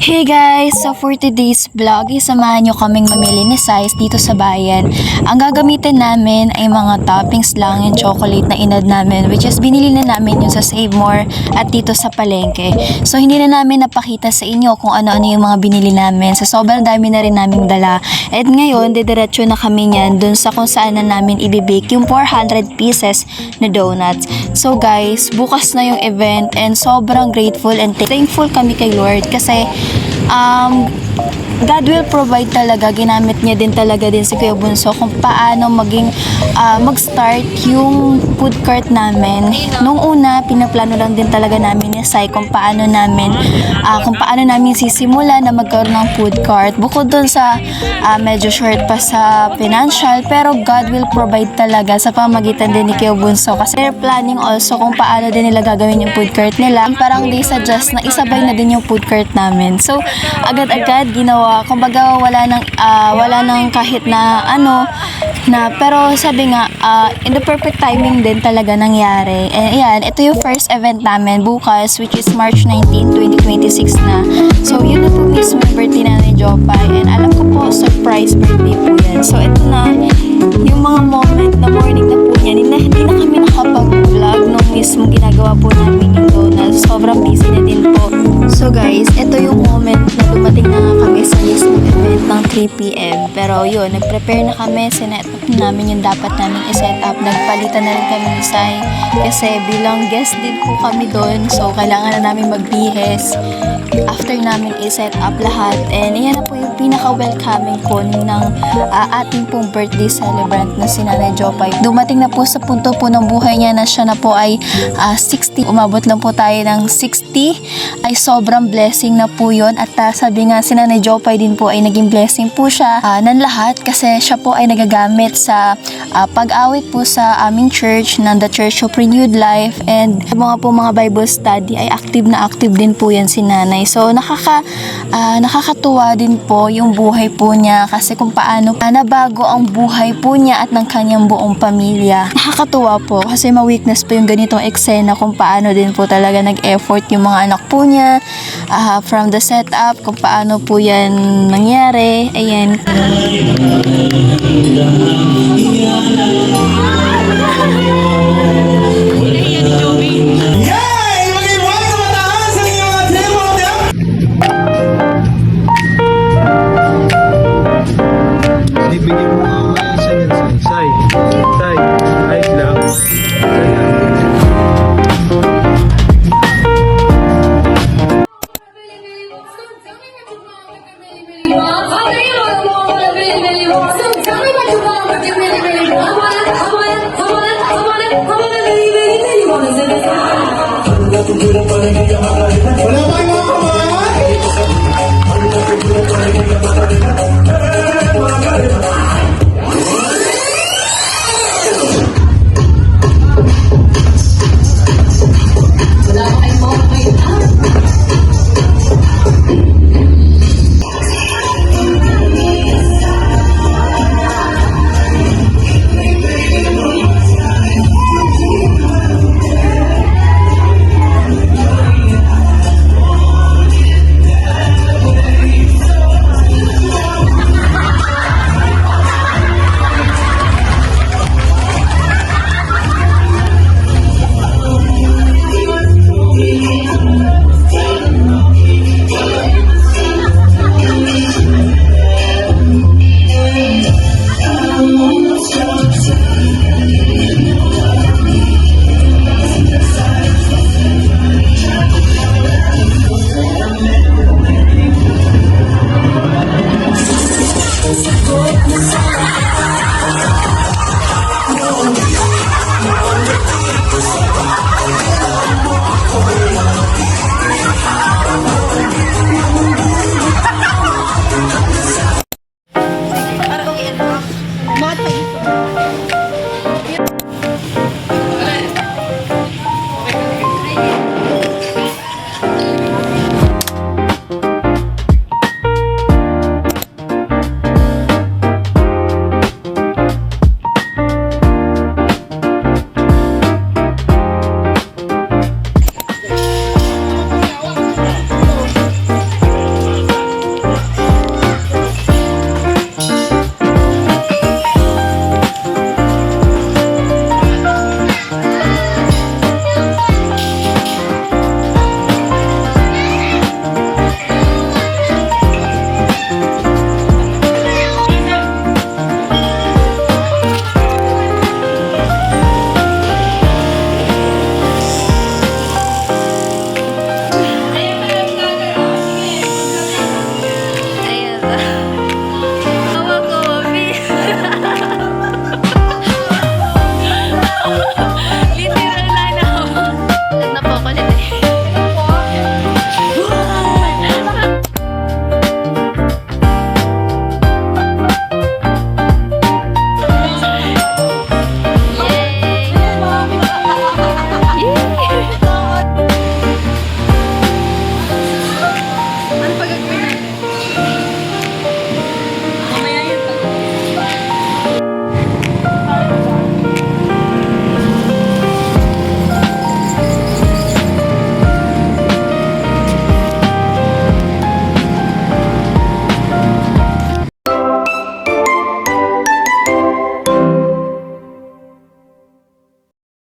Hey guys! So for today's vlog, isamahan nyo kaming mamili ni Size dito sa bayan. Ang gagamitin namin ay mga toppings lang yung chocolate na inad namin, which is binili na namin yun sa Save More at dito sa palengke. So hindi na namin napakita sa inyo kung ano-ano yung mga binili namin. So sobrang dami na rin naming dala. At ngayon, didiretso na kami niyan dun sa kung saan na namin ibibake yung 400 pieces na donuts. So guys, bukas na yung event and sobrang grateful and thankful kami kay Lord kasi God will provide talaga. Ginamit niya din talaga din si Kuya Bunso kung paano mag-start yung food cart namin. Nung una, pinaplano lang din talaga namin ni Sai kung paano namin sisimula na magkaroon ng food cart. Bukod dun sa medyo short pa sa financial, pero God will provide talaga sa pamagitan din ni Kuya Bunso kasi they're planning also kung paano din nila gagawin yung food cart nila. Parang they suggest na isabay na din yung food cart namin. So, agad-agad ginawa. Kumbaga wala nang kahit na pero sabi nga in the perfect timing din talaga nangyari. And ayan, ito yung first event namin bukas, which is March 19, 2026 na. So yun na po mismo yung birthday na ni Jopay, and alam ko po surprise birthday po yan. So ito na yung mga moment na morning na po yan. Hindi na kami nakapag-vlog nung mismo ginagawa po namin yung donuts. Sobrang busy na din po. So guys, ito yung moment na dumating na nga kami sa mismo event ng 3 PM. Pero yun, nag-prepare na kami, sinet up namin yung dapat namin i-set up. Nagpalitan na rin kami ni Sai kasi bilang guest din po kami doon. So kailangan na namin magbihis after namin i-set up lahat. And yan na po yung pinaka-welcoming po ng ating pong birthday celebrant na si Nanay Jopay. Dumating na po sa punto po ng buhay niya na siya na po ay 60. Umabot lang po tayo ng 60. Ay sobrang blessing na po yun. At sabi nga si Nanay Jopay din po ay naging blessing po siya ng lahat kasi siya po ay nagagamit sa pag-awit po sa aming church ng The Church of Renewed Life, and mga Bible study ay active na active din po yan si Nanay. So nakakatuwa din po yung buhay po niya kasi kung paano nabago ang buhay po niya at ng kanyang buong pamilya. Nakakatuwa po kasi ma-witness po yung ganitong eksena kung paano din po talaga nag-effort yung mga anak po niya from the setup, kung paano po yan nangyari. Ayan. Bigyan mo ako ng Sai, ayos lang. Wala pa yung mga